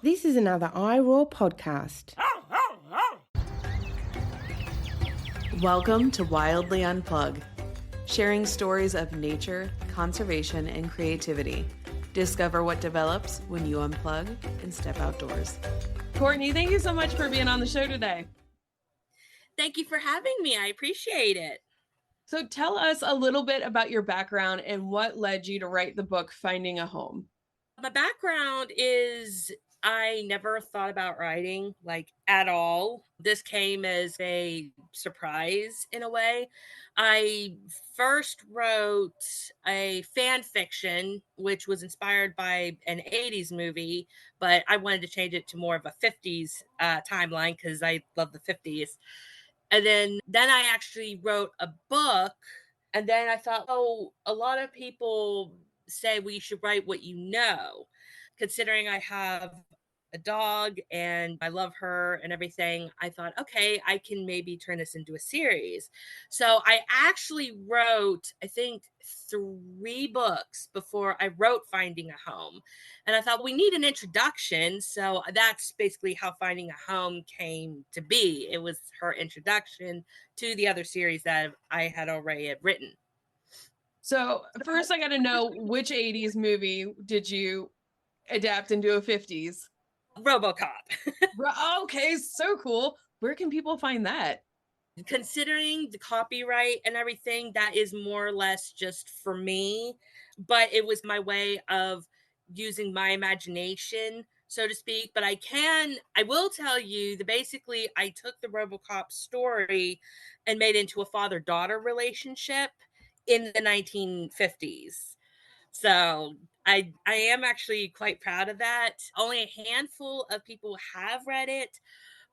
This is another iRaw podcast. Welcome to Wildly Unplug, sharing stories of nature, conservation, and creativity. Discover what develops when you unplug and step outdoors. Courtney, thank you so much for being on the show today. Thank you for having me. I appreciate it. So tell us a little bit about your background and what led you to write the book, Finding a Home. My background is I never thought about writing at all. This came as a surprise in a way. I first wrote a fan fiction, which was inspired by an 80s movie, but I wanted to change it to more of a 50s timeline because I love the 50s. And then I actually wrote a book. And then I thought, a lot of people say we should write what you know. Considering I have a dog and I love her and everything, I thought, okay, I can maybe turn this into a series. So I actually wrote, I think, 3 books before I wrote Finding a Home. And I thought we need an introduction. So that's basically how Finding a Home came to be. It was her introduction to the other series that I had already written. So first I got to know, which 80s movie did you adapt into a 50s? RoboCop. Okay, so cool. Where can people find that? Considering the copyright and everything, that is more or less just for me, but it was my way of using my imagination, so to speak. But I will tell you that basically I took the RoboCop story and made it into a father-daughter relationship in the 1950s. So I am actually quite proud of that. Only a handful of people have read it.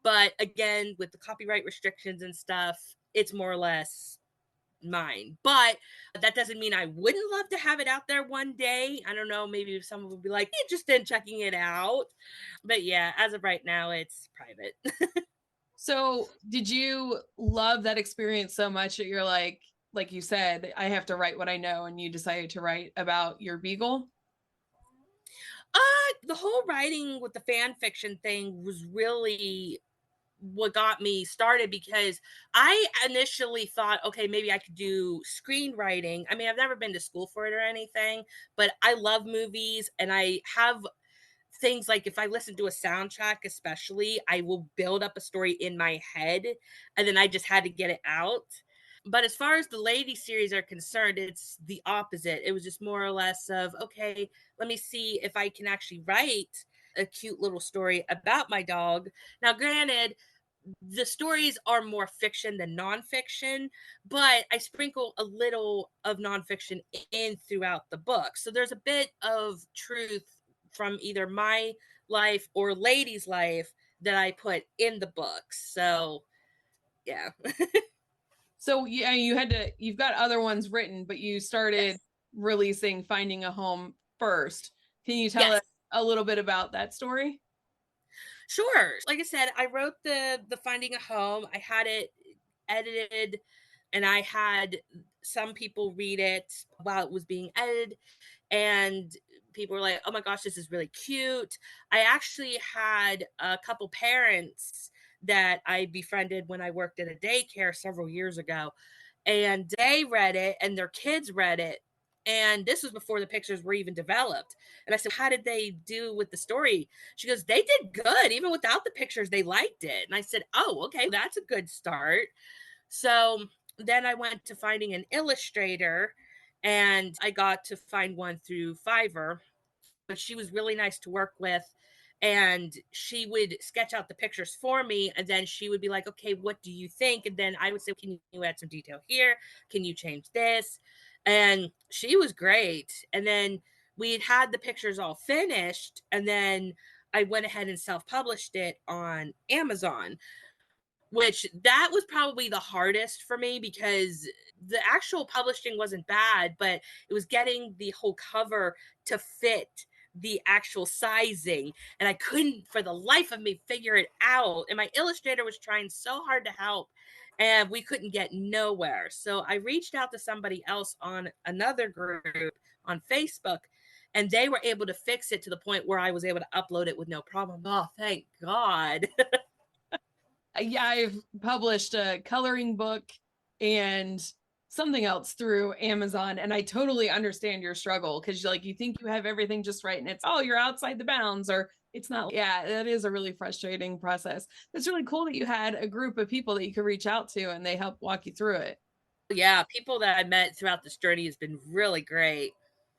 But again, with the copyright restrictions and stuff, it's more or less mine. But that doesn't mean I wouldn't love to have it out there one day. I don't know, maybe someone would be like, interested in checking it out. But yeah, as of right now, it's private. So did you love that experience so much that you're like you said, I have to write what I know, and you decided to write about your Beagle? The whole writing with the fan fiction thing was really what got me started, because I initially thought, okay, maybe I could do screenwriting. I mean, I've never been to school for it or anything, but I love movies, and I have things like, if I listen to a soundtrack, especially, I will build up a story in my head, and then I just had to get it out. But as far as the lady series are concerned, it's the opposite. It was just more or less of, okay, let me see if I can actually write a cute little story about my dog. Now, granted, the stories are more fiction than nonfiction, but I sprinkle a little of nonfiction in throughout the book. So there's a bit of truth from either my life or Lady's life that I put in the books. So, yeah. So yeah, you've got other ones written, but you started releasing Finding a Home first. Can you tell us a little bit about that story? Sure. Like I said, I wrote the Finding a Home. I had it edited, and I had some people read it while it was being edited, and people were like, "Oh my gosh, this is really cute." I actually had a couple parents that I befriended when I worked at a daycare several years ago, and they read it and their kids read it. And this was before the pictures were even developed. And I said, how did they do with the story? She goes, they did good. Even without the pictures, they liked it. And I said, oh, okay, that's a good start. So then I went to finding an illustrator, and I got to find one through Fiverr. But she was really nice to work with, and she would sketch out the pictures for me, and then she would be like, okay, what do you think? And then I would say, can you add some detail here? Can you change this? And she was great. And then we had the pictures all finished, and then I went ahead and self-published it on Amazon, which that was probably the hardest for me, because the actual publishing wasn't bad, but it was getting the whole cover to fit the actual sizing, and I couldn't for the life of me figure it out. And my illustrator was trying so hard to help, and we couldn't get nowhere. So I reached out to somebody else on another group on Facebook, and they were able to fix it to the point where I was able to upload it with no problem. Oh, thank God. Yeah, I've published a coloring book and something else through Amazon, and I totally understand your struggle, because like you think you have everything just right and it's, oh, you're outside the bounds, or it's not. Yeah, that is a really frustrating process. It's really cool that you had a group of people that you could reach out to and they help walk you through it. Yeah, people that I met throughout this journey has been really great.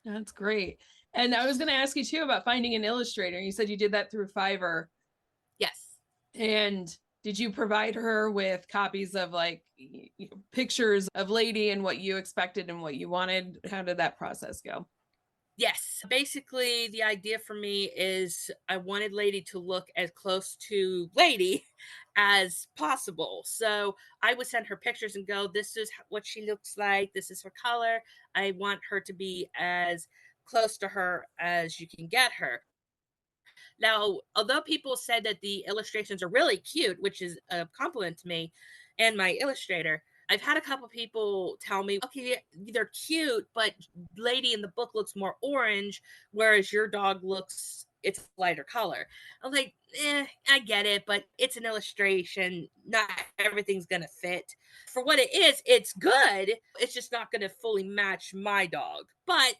That's great. And I was going to ask you too about finding an illustrator. You said you did that through Fiverr. Yes. And did you provide her with copies of like pictures of Lady and what you expected and what you wanted? How did that process go? Yes. Basically, the idea for me is I wanted Lady to look as close to Lady as possible. So I would send her pictures and go, this is what she looks like. This is her color. I want her to be as close to her as you can get her. Now, although people said that the illustrations are really cute, which is a compliment to me and my illustrator, I've had a couple people tell me, okay, they're cute, but Lady in the book looks more orange, whereas your dog looks, it's lighter color. I'm like, I get it, but it's an illustration. Not everything's going to fit. For what it is, it's good. It's just not going to fully match my dog. But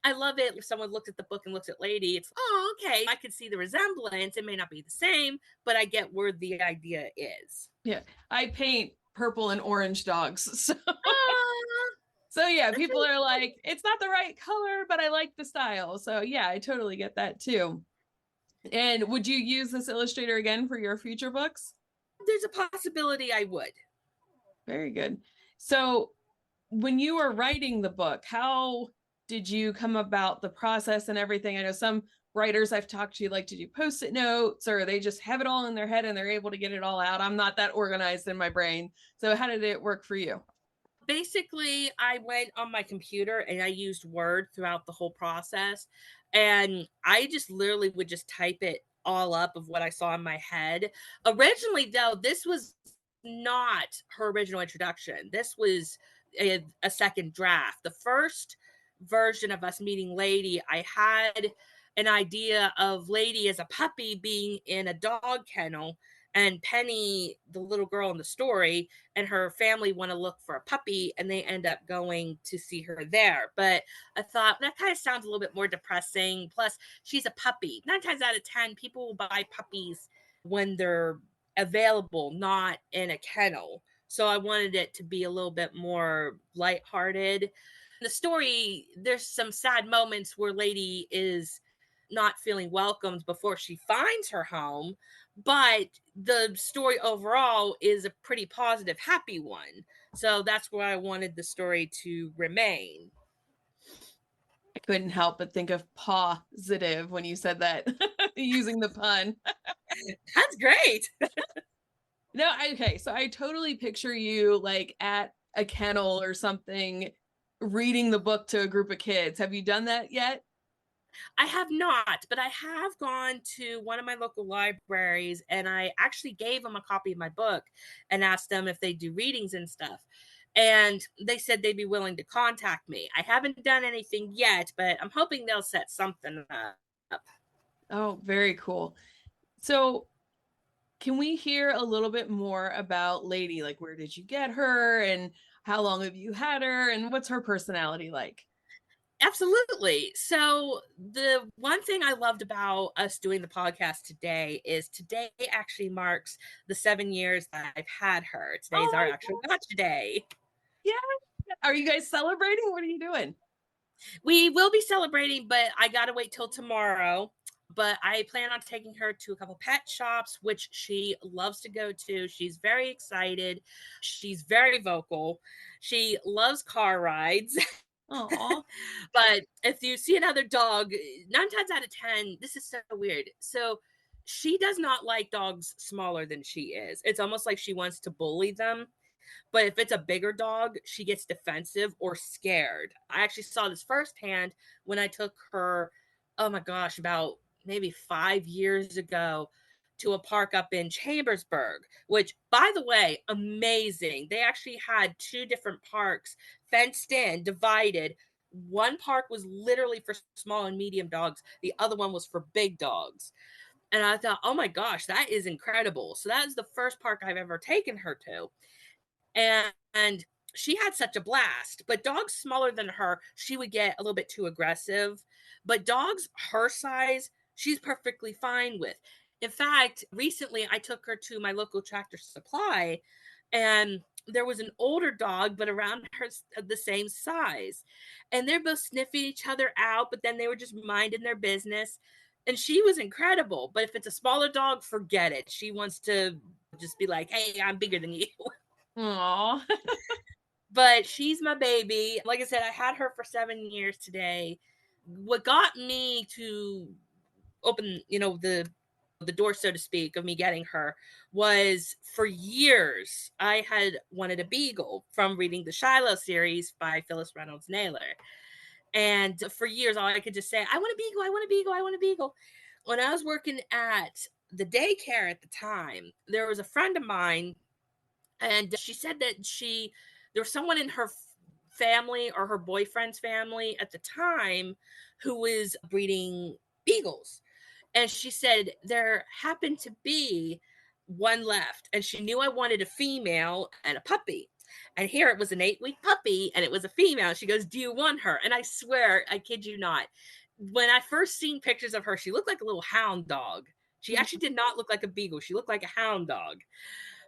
I love it if someone looked at the book and looks at Lady. It's, oh, okay. I can see the resemblance. It may not be the same, but I get where the idea is. Yeah, I paint purple and orange dogs. So, Ah, so yeah, that's people really are cool. like, it's not the right color, but I like the style. So yeah, I totally get that too. And would you use this illustrator again for your future books? There's a possibility I would. Very good. So when you were writing the book, how did you come about the process and everything? I know some writers I've talked to like to do post-it notes, or they just have it all in their head and they're able to get it all out. I'm not that organized in my brain. So how did it work for you? Basically, I went on my computer and I used Word throughout the whole process. And I just literally would just type it all up of what I saw in my head. Originally, though, this was not her original introduction. This was a second draft. The first version of us meeting Lady, I had an idea of Lady as a puppy being in a dog kennel, and Penny, the little girl in the story, and her family want to look for a puppy, and they end up going to see her there. But I thought that kind of sounds a little bit more depressing. Plus, she's a puppy. 9 times out of 10, people will buy puppies when they're available, not in a kennel. So I wanted it to be a little bit more lighthearted. The story, there's some sad moments where Lady is not feeling welcomed before she finds her home, but the story overall is a pretty positive, happy one. So that's where I wanted the story to remain. I couldn't help but think of positive when you said that, using the pun. That's great. No, okay. So I totally picture you like at a kennel or something, reading the book to a group of kids. Have you done that yet? I have not, but I have gone to one of my local libraries and I actually gave them a copy of my book and asked them if they do readings and stuff. And they said they'd be willing to contact me. I haven't done anything yet, but I'm hoping they'll set something up. Oh, very cool. So can we hear a little bit more about Lady? Like, where did you get her and how long have you had her and what's her personality like? Absolutely. So, the one thing I loved about us doing the podcast today is today actually marks the 7 years that I've had her. Oh Today's our my actual God. launch day. Yeah. Are you guys celebrating? What are you doing? We will be celebrating, but I got to wait till tomorrow. But I plan on taking her to a couple pet shops, which she loves to go to. She's very excited. She's very vocal. She loves car rides. Oh, But if you see another dog, 9 times out of 10, this is so weird. So she does not like dogs smaller than she is. It's almost like she wants to bully them. But if it's a bigger dog, she gets defensive or scared. I actually saw this firsthand when I took her, oh my gosh, about maybe 5 years ago to a park up in Chambersburg, which, by the way, amazing. They actually had two different parks fenced in, divided one park was literally for small and medium dogs. The other one was for big dogs. And I thought, oh my gosh, that is incredible. So that is the first park I've ever taken her to. And she had such a blast. But dogs smaller than her, she would get a little bit too aggressive. But dogs her size, she's perfectly fine with. In fact, recently I took her to my local Tractor Supply, and there was an older dog, but around her the same size. And they're both sniffing each other out, but then they were just minding their business. And she was incredible. But if it's a smaller dog, forget it. She wants to just be like, hey, I'm bigger than you. Aww. But she's my baby. Like I said, I had her for 7 years today. What got me to open, the door, so to speak, of me getting her was for years I had wanted a Beagle from reading the Shiloh series by Phyllis Reynolds Naylor. And for years, all I could just say, I want a Beagle, I want a Beagle, I want a Beagle. When I was working at the daycare at the time, there was a friend of mine, and she said that there was someone in her family or her boyfriend's family at the time who was breeding Beagles. And she said there happened to be one left, and she knew I wanted a female and a puppy. And here it was an 8-week puppy, and it was a female. She goes, do you want her? And I swear, I kid you not, when I first seen pictures of her, she looked like a little hound dog. She actually did not look like a Beagle. She looked like a hound dog.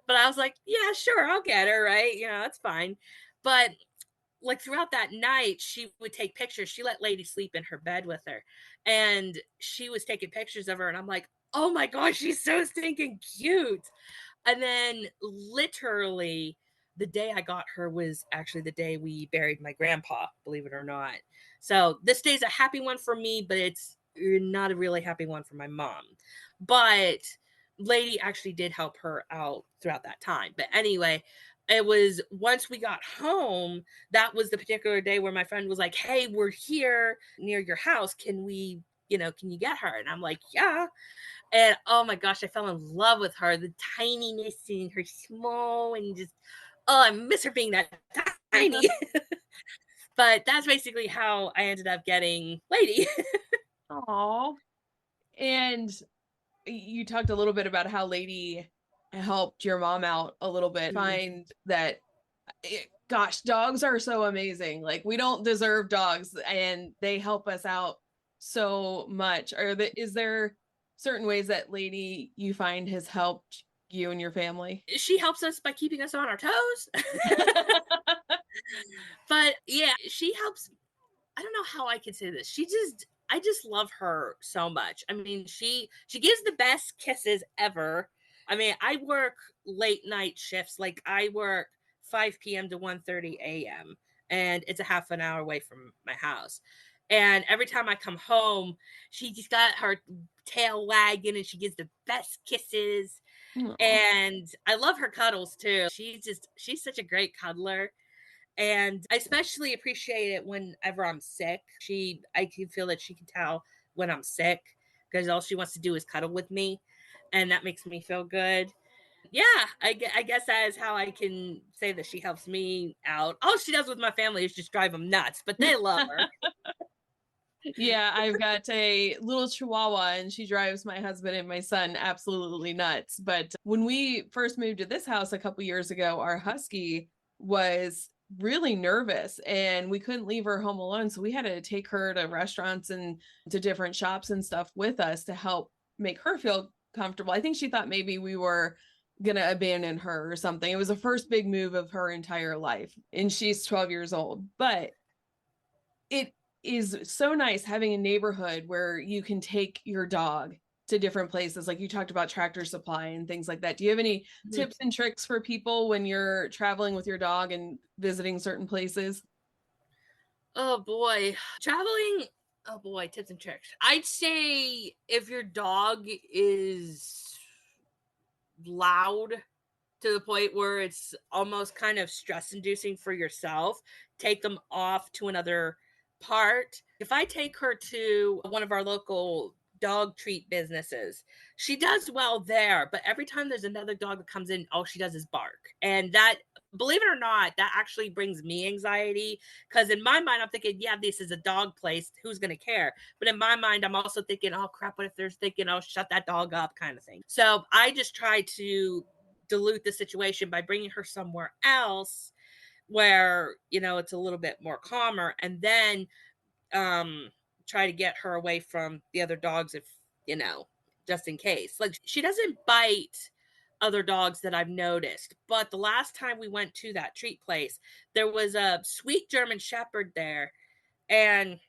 But I was like, yeah, sure, I'll get her, right? That's fine. But like throughout that night, she would take pictures. She let Lady sleep in her bed with her, and she was taking pictures of her. And I'm like, oh my gosh, she's so stinking cute. And then literally the day I got her was actually the day we buried my grandpa, believe it or not. So this day's a happy one for me, but it's not a really happy one for my mom. But Lady actually did help her out throughout that time. But anyway, it was once we got home, that was the particular day where my friend was like, hey, we're here near your house. Can we, can you get her? And I'm like, yeah. And oh my gosh, I fell in love with her. The tininess and her small and just, oh, I miss her being that tiny. But that's basically how I ended up getting Lady. Aww. And you talked a little bit about how Lady helped your mom out a little bit. Find that, gosh, dogs are so amazing. Like, we don't deserve dogs, and they help us out so much. Is there certain ways that Lady you find has helped you and your family? She helps us by keeping us on our toes. But yeah, she helps. I don't know how I can say this. I just love her so much. I mean, she gives the best kisses ever. I mean, I work late night shifts. Like, I work 5 p.m. to 1:30 a.m. and it's a half an hour away from my house. And every time I come home, she just got her tail wagging and she gives the best kisses. Aww. And I love her cuddles too. She's such a great cuddler. And I especially appreciate it whenever I'm sick. I can feel that she can tell when I'm sick because all she wants to do is cuddle with me. And that makes me feel good. Yeah, I guess that is how I can say that she helps me out. All she does with my family is just drive them nuts, but they love her. Yeah, I've got a little Chihuahua, and she drives my husband and my son absolutely nuts. But when we first moved to this house a couple years ago, our Husky was really nervous and we couldn't leave her home alone. So we had to take her to restaurants and to different shops and stuff with us to help make her feel comfortable. I think she thought maybe we were going to abandon her or something. It was the first big move of her entire life, and she's 12 years old. But it is so nice having a neighborhood where you can take your dog to different places. Like you talked about Tractor Supply and things like that. Do you have any tips and tricks for people when you're traveling with your dog and visiting certain places? Oh boy, traveling. Oh boy, tips and tricks. I'd say if your dog is loud to the point where it's almost kind of stress inducing for yourself, take them off to another part. If I take her to one of our local dog treat businesses, she does well there, but every time there's another dog that comes in, all she does is bark. And that believe it or not, that actually brings me anxiety, because in my mind, I'm thinking, yeah, this is a dog place. Who's going to care? But in my mind, I'm also thinking, oh, crap, what if they're thinking, oh, shut that dog up kind of thing. So I just try to dilute the situation by bringing her somewhere else where, it's a little bit more calmer, and then try to get her away from the other dogs if, just in case. Like, she doesn't bite other dogs that I've noticed, but the last time we went to that treat place, there was a sweet German shepherd there, and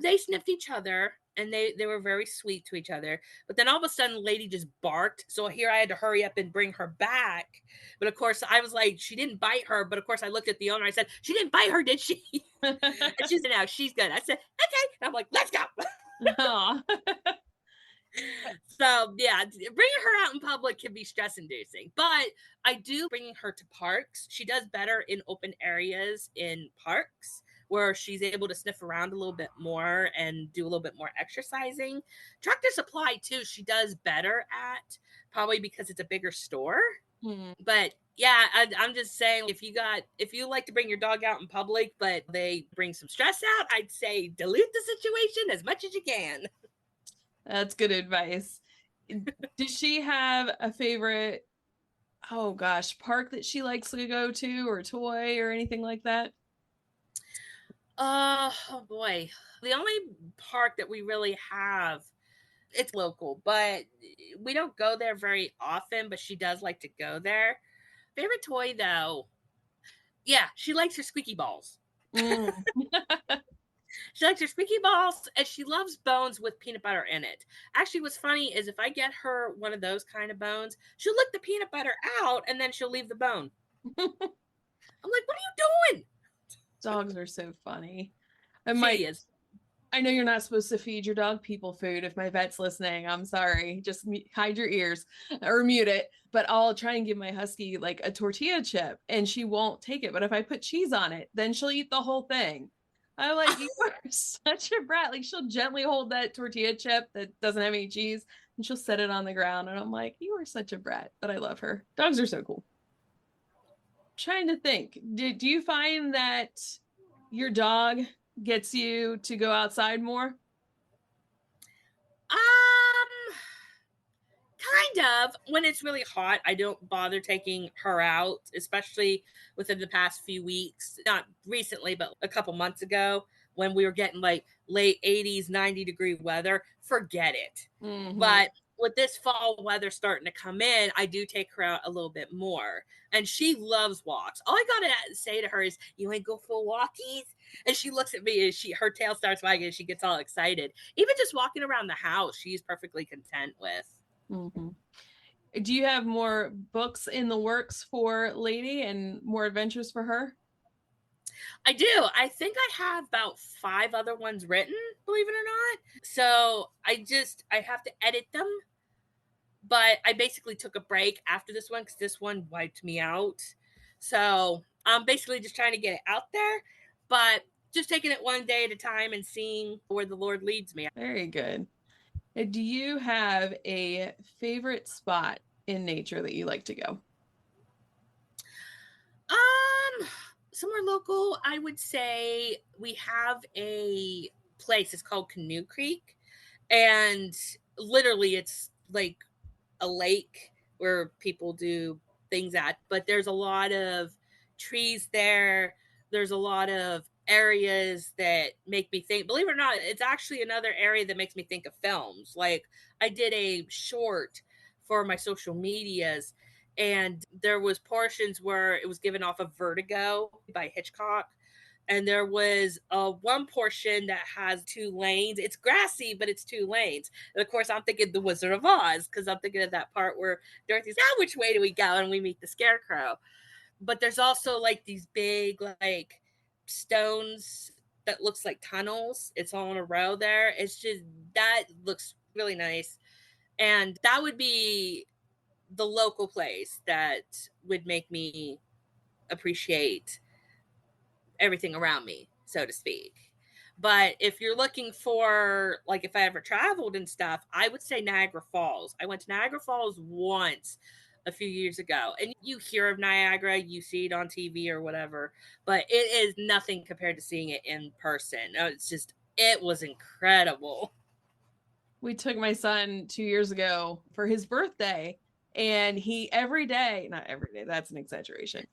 they sniffed each other, and they were very sweet to each other. But then all of a sudden, the lady just barked. So here I had to hurry up and bring her back. But of course, I was like, she didn't bite her. But of course, I looked at the owner. I said, she didn't bite her, did she? And she said, no, she's good. I said, okay. And I'm like, let's go. So yeah, bringing her out in public can be stress inducing, but I do bringing her to parks. She does better in open areas in parks where she's able to sniff around a little bit more and do a little bit more exercising. Tractor Supply too, she does better at, probably because it's a bigger store. But yeah, I'm just saying, if you like to bring your dog out in public, but they bring some stress out, I'd say dilute the situation as much as you can. That's good advice. Does she have a favorite, oh gosh, park that she likes to go to, or toy or anything like that? Oh boy. The only park that we really have, it's local, but we don't go there very often, but she does like to go there. Favorite toy though. Yeah, she likes her squeaky balls. She likes her squeaky balls, and she loves bones with peanut butter in it. Actually, what's funny is if I get her one of those kind of bones, she'll lick the peanut butter out and then she'll leave the bone. I'm like, what are you doing? Dogs are so funny. She is. I know you're not supposed to feed your dog people food. If my vet's listening, I'm sorry. Just hide your ears or mute it. But I'll try and give my husky like a tortilla chip, and she won't take it. But if I put cheese on it, then she'll eat the whole thing. I'm like, you are such a brat. Like, she'll gently hold that tortilla chip that doesn't have any cheese, and she'll set it on the ground. And I'm like, you are such a brat. But I love her. Dogs are so cool. I'm trying to think. Do you find that your dog gets you to go outside more? Kind of. When it's really hot, I don't bother taking her out, especially within the past few weeks. Not recently, but a couple months ago when we were getting like late 80s, 90-degree weather. Forget it. But with this fall weather starting to come in, I do take her out a little bit more. And she loves walks. All I gotta say to her is, you ain't go for walkies? And she looks at me and her tail starts wagging and she gets all excited. Even just walking around the house, she's perfectly content with. Do you have more books in the works for Lady and more adventures for her? I do. I think I have about 5 other ones written, believe it or not. So I have to edit them. But I basically took a break after this one because this one wiped me out. So I'm basically just trying to get it out there, but just taking it one day at a time and seeing where the Lord leads me. Very good. Do you have a favorite spot in nature that you like to go? Somewhere local, I would say we have a place. It's called Canoe Creek, and literally it's like a lake where people do things at, but there's a lot of trees there. There's a lot of areas that make me think, believe it or not, it's actually another area that makes me think of films. Like, I did a short for my social medias, and there was portions where it was given off of Vertigo by Hitchcock. And there was one portion that has 2 lanes. It's grassy, but it's 2 lanes. And of course, I'm thinking The Wizard of Oz, because I'm thinking of that part where Dorothy's, now which way do we go? And we meet the Scarecrow. But there's also like these big like stones that looks like tunnels. It's all in a row there. It's just, that looks really nice. And that would be the local place that would make me appreciate everything around me, so to speak. But if you're looking for, like, if I ever traveled and stuff, I would say Niagara Falls. I went to Niagara Falls once a few years ago. And you hear of Niagara, you see it on TV or whatever, but it is nothing compared to seeing it in person. It was incredible. We took my son 2 years ago for his birthday, and he every day, not every day, that's an exaggeration.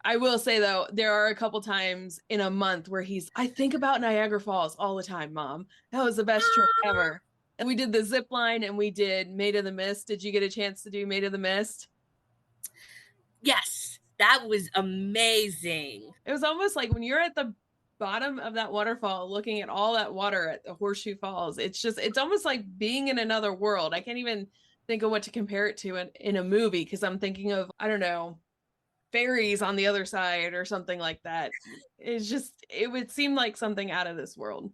I will say though, there are a couple times in a month where I think about Niagara Falls all the time, Mom. That was the best trip ever. And we did the zip line and we did Maid of the Mist. Did you get a chance to do Maid of the Mist? Yes, that was amazing. It was almost like when you're at the bottom of that waterfall looking at all that water at the Horseshoe Falls, it's almost like being in another world. I can't even think of what to compare it to in a movie, because I'm thinking of, I don't know, fairies on the other side or something like that. It would seem like something out of this world.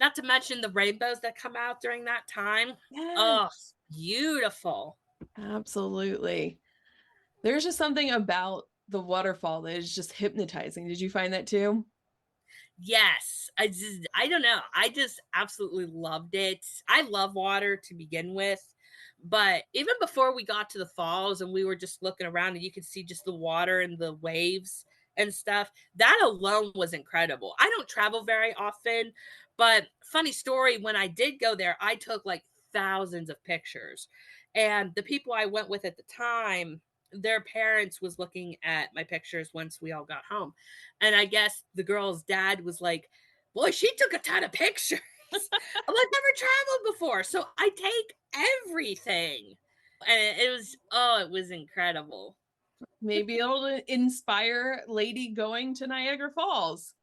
Not to mention the rainbows that come out during that time. Yes. Oh, beautiful. Absolutely. There's just something about the waterfall that is just hypnotizing. Did you find that too? Yes. I don't know. I just absolutely loved it. I love water to begin with. But even before we got to the falls and we were just looking around and you could see just the water and the waves and stuff, that alone was incredible. I don't travel very often, but funny story, when I did go there, I took like thousands of pictures. And the people I went with at the time, their parents was looking at my pictures once we all got home. And I guess the girl's dad was like, boy, she took a ton of pictures. I'm like, never traveled before. So I take everything. And it was incredible. Maybe it'll inspire Lady going to Niagara Falls.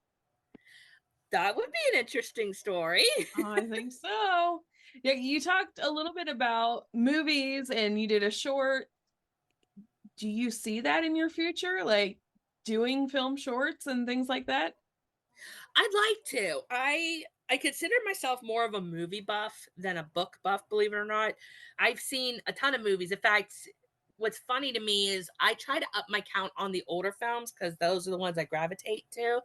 That would be an interesting story. I think so. Yeah, you talked a little bit about movies and you did a short. Do you see that in your future? Like doing film shorts and things like that? I'd like to. I consider myself more of a movie buff than a book buff, believe it or not. I've seen a ton of movies. In fact, what's funny to me is I try to up my count on the older films because those are the ones I gravitate to.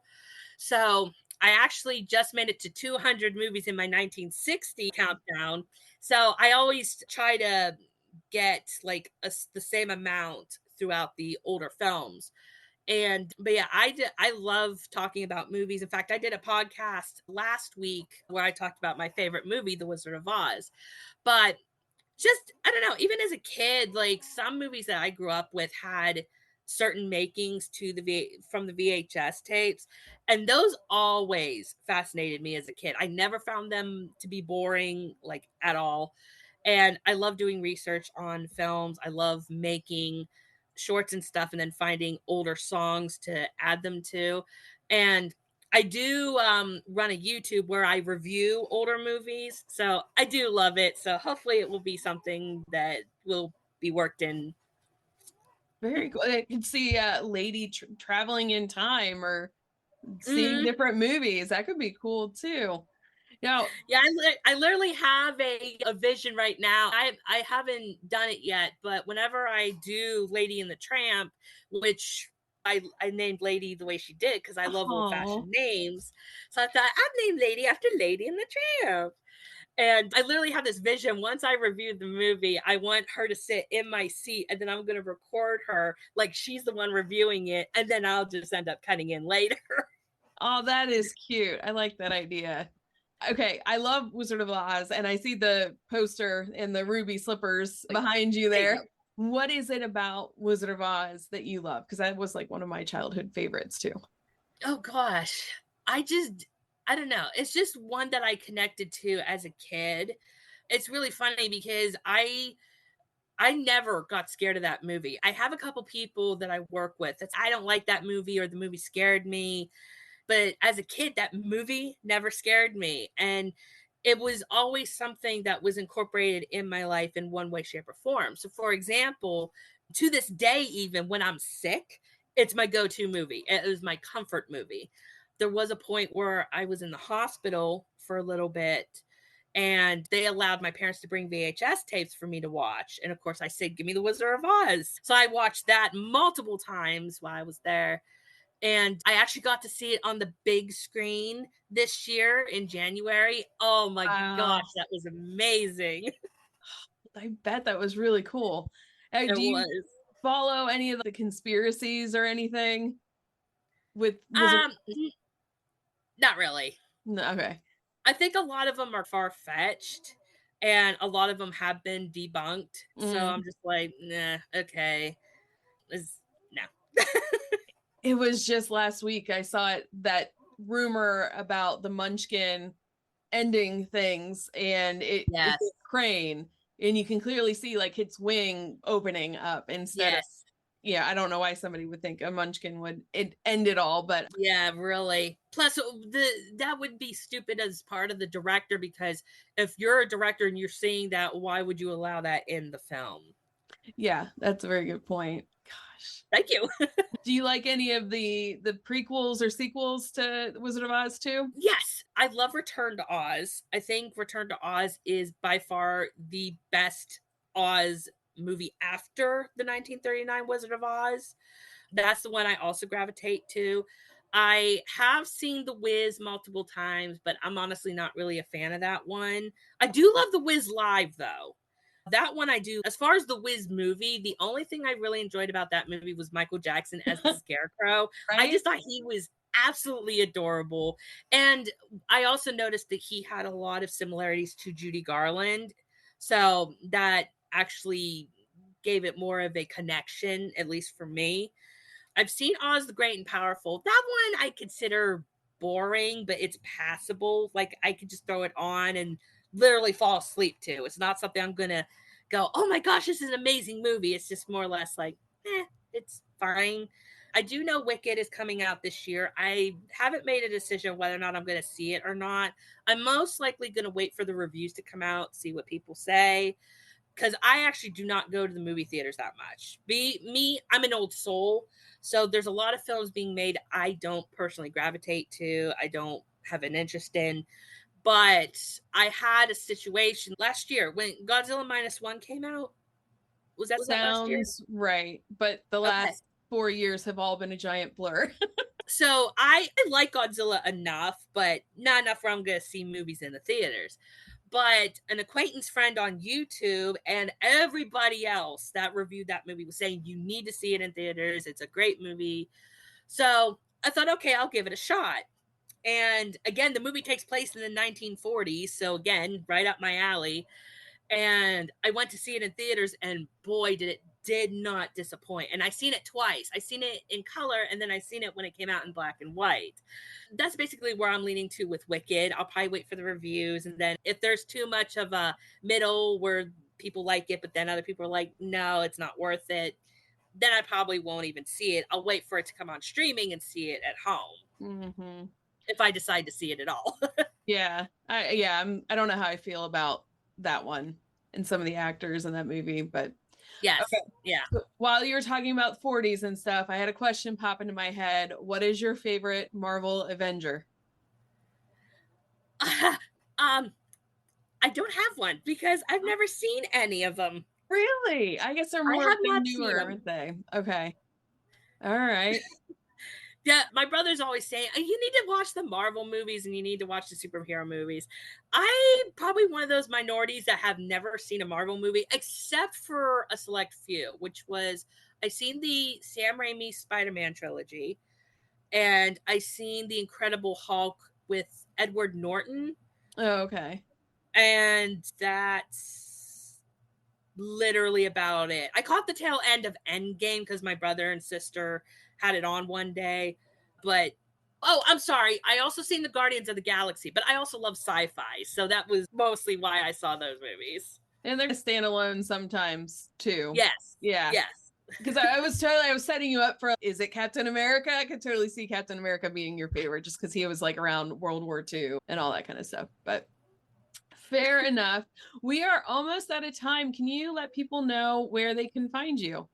So I actually just made it to 200 movies in my 1960 countdown. So I always try to get like the same amount throughout the older films. But yeah, I love talking about movies. In fact, I did a podcast last week where I talked about my favorite movie, The Wizard of Oz. But just, I don't know, even as a kid, like some movies that I grew up with had certain makings from the VHS tapes, and those always fascinated me as a kid. I never found them to be boring, like at all. And I love doing research on films. I love making shorts and stuff and then finding older songs to add them to. And I do run a YouTube where I review older movies. So I do love it. So hopefully it will be something that will be worked in. Very cool. I could see a lady traveling in time or seeing different movies. That could be cool too. Now, yeah, I literally have a vision right now. I haven't done it yet, but whenever I do Lady and the Tramp, which I named Lady the way she did because I love old-fashioned names. So I thought I'd name Lady after Lady and the Tramp. And I literally have this vision. Once I reviewed the movie, I want her to sit in my seat and then I'm going to record her like she's the one reviewing it. And then I'll just end up cutting in later. Oh, that is cute. I like that idea. Okay, I love Wizard of Oz, and I see the poster and the ruby slippers behind you there. What is it about Wizard of Oz that you love? Because that was like one of my childhood favorites too. Oh gosh, I don't know. It's just one that I connected to as a kid. It's really funny because I never got scared of that movie. I have a couple people that I work with that I don't like that movie or the movie scared me. But as a kid, that movie never scared me. And it was always something that was incorporated in my life in one way, shape, or form. So, for example, to this day, even when I'm sick, it's my go-to movie. It was my comfort movie. There was a point where I was in the hospital for a little bit, and they allowed my parents to bring VHS tapes for me to watch. And of course, I said, give me The Wizard of Oz. So I watched that multiple times while I was there. And I actually got to see it on the big screen this year in January. Oh my gosh, that was amazing. I bet that was really cool. It Do you was. follow any of the conspiracies or anything with Um, Not really. No, okay. I think a lot of them are far-fetched, and a lot of them have been debunked. So Mm. I'm just like, nah, okay. No. It was just last week I saw that rumor about the Munchkin ending things, and it's Yes. a crane, and you can clearly see like its wing opening up instead of, Yes. yeah, I don't know why somebody would think a Munchkin would end it all, but Yeah, really. Plus, that would be stupid as part of the director, because if you're a director and you're seeing that, why would you allow that in the film? yeah, that's a very good point. Gosh. Thank you. Do you like any of the prequels or sequels to Wizard of Oz too? Yes, I love Return to Oz. I think Return to Oz is by far the best Oz movie after the 1939 Wizard of Oz. That's the one I also gravitate to. I have seen The Wiz multiple times, but I'm honestly not really a fan of that one. I do love The Wiz live, though. That one I do. As far as the Wiz movie, the only thing I really enjoyed about that movie was Michael Jackson as the Scarecrow. Right? I just thought he was absolutely adorable. And I also noticed that he had a lot of similarities to Judy Garland. So that actually gave it more of a connection, at least for me. I've seen Oz the Great and Powerful. That one I consider boring, but it's passable. Like, I could just throw it on and literally fall asleep to. It's not something I'm gonna go, oh my gosh, this is an amazing movie. It's just more or less like, it's fine. I do know Wicked is coming out this year. I haven't made a decision whether or not I'm going to see it or not. I'm most likely going to wait for the reviews to come out, see what people say, because I actually do not go to the movie theaters that much. I'm an old soul, so there's a lot of films being made I don't personally gravitate to. I don't have an interest in. But I had a situation last year when Godzilla -1 came out. Was that last year? Sounds right, but the Okay. last 4 years have all been a giant blur. So I like Godzilla enough, but not enough where I'm going to see movies in the theaters. But an acquaintance friend on YouTube and everybody else that reviewed that movie was saying you need to see it in theaters. It's a great movie. So I thought, okay, I'll give it a shot. And again, the movie takes place in the 1940s. So again, right up my alley. And I went to see it in theaters, and boy, did not disappoint. And I seen it twice. I seen it in color, and then I seen it when it came out in black and white. That's basically where I'm leaning to with Wicked. I'll probably wait for the reviews, and then if there's too much of a middle where people like it, but then other people are like, no, it's not worth it, then I probably won't even see it. I'll wait for it to come on streaming and see it at home. Mm-hmm. If I decide to see it at all. Yeah, I don't know how I feel about that one and some of the actors in that movie, but yes. Okay. Yeah. So while you were talking about 40s and stuff, I had a question pop into my head. What is your favorite Marvel Avenger? I don't have one because I've never seen any of them. Really? I guess they're more newer, aren't they? Okay. All right. Yeah, my brother's always saying, you need to watch the Marvel movies and you need to watch the superhero movies. I'm probably one of those minorities that have never seen a Marvel movie, except for a select few, which was, I seen the Sam Raimi Spider-Man trilogy, and I seen the Incredible Hulk with Edward Norton. Oh, okay. And that's literally about it. I caught the tail end of Endgame because my brother and sister had it on one day. But I'm sorry, I also seen the Guardians of the Galaxy, but I also love sci-fi, so that was mostly why I saw those movies. And they're standalone sometimes too. Yes. Yeah. Yes. Because I was setting you up for, is it Captain America? I could totally see Captain America being your favorite just because he was like around World War II and all that kind of stuff. But fair enough. We are almost out of time. Can you let people know where they can find you?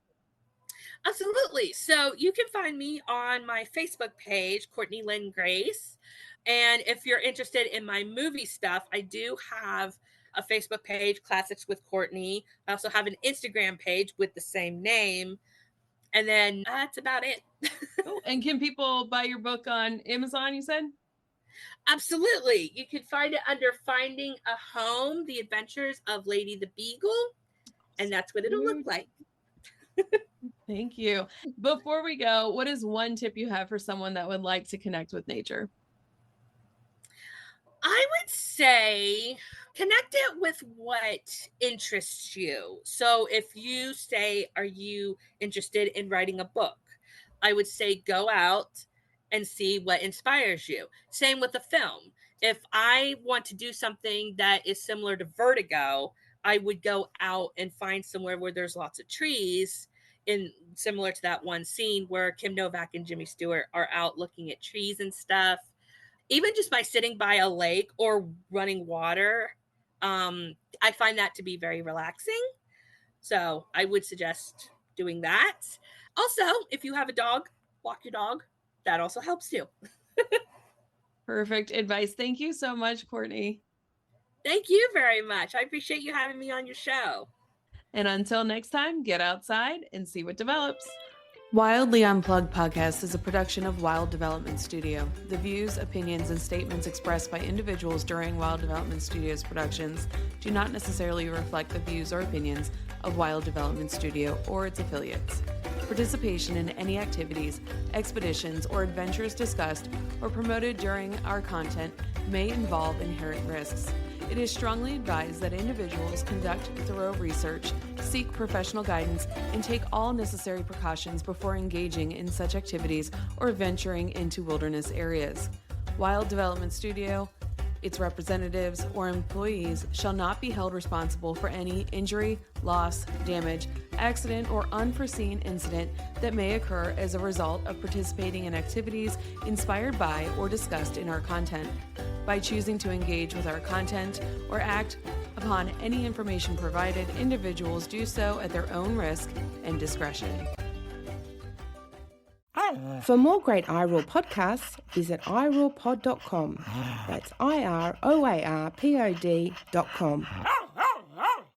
Absolutely. So you can find me on my Facebook page, Courtney Lynn Grace. And if you're interested in my movie stuff, I do have a Facebook page, Classics with Courtney. I also have an Instagram page with the same name. And then that's about it. Cool. And can people buy your book on Amazon, you said? Absolutely. You can find it under Finding a Home, The Adventures of Lady the Beagle. And that's what it'll look like. Thank you. Before we go, what is one tip you have for someone that would like to connect with nature? I would say connect it with what interests you. So if you say, are you interested in writing a book? I would say go out and see what inspires you. Same with a film. If I want to do something that is similar to Vertigo, I would go out and find somewhere where there's lots of trees, in similar to that one scene where Kim Novak and Jimmy Stewart are out looking at trees and stuff. Even just by sitting by a lake or running water, I find that to be very relaxing. So I would suggest doing that. Also, if you have a dog, walk your dog. That also helps too. Perfect advice. Thank you so much, Courtney. Thank you very much. I appreciate you having me on your show. And until next time, get outside and see what develops. Wildly Unplugged podcast is a production of Wild Development Studio. The views, opinions, and statements expressed by individuals during Wild Development Studio's productions do not necessarily reflect the views or opinions of Wild Development Studio or its affiliates. Participation in any activities, expeditions, or adventures discussed or promoted during our content may involve inherent risks. It is strongly advised that individuals conduct thorough research, seek professional guidance, and take all necessary precautions before engaging in such activities or venturing into wilderness areas. Wild Development Studio, its representatives, or employees shall not be held responsible for any injury, loss, damage, accident, or unforeseen incident that may occur as a result of participating in activities inspired by or discussed in our content. By choosing to engage with our content or act upon any information provided, individuals do so at their own risk and discretion. For more great iRaw podcasts, visit irawpod.com. That's IROARPOD.com.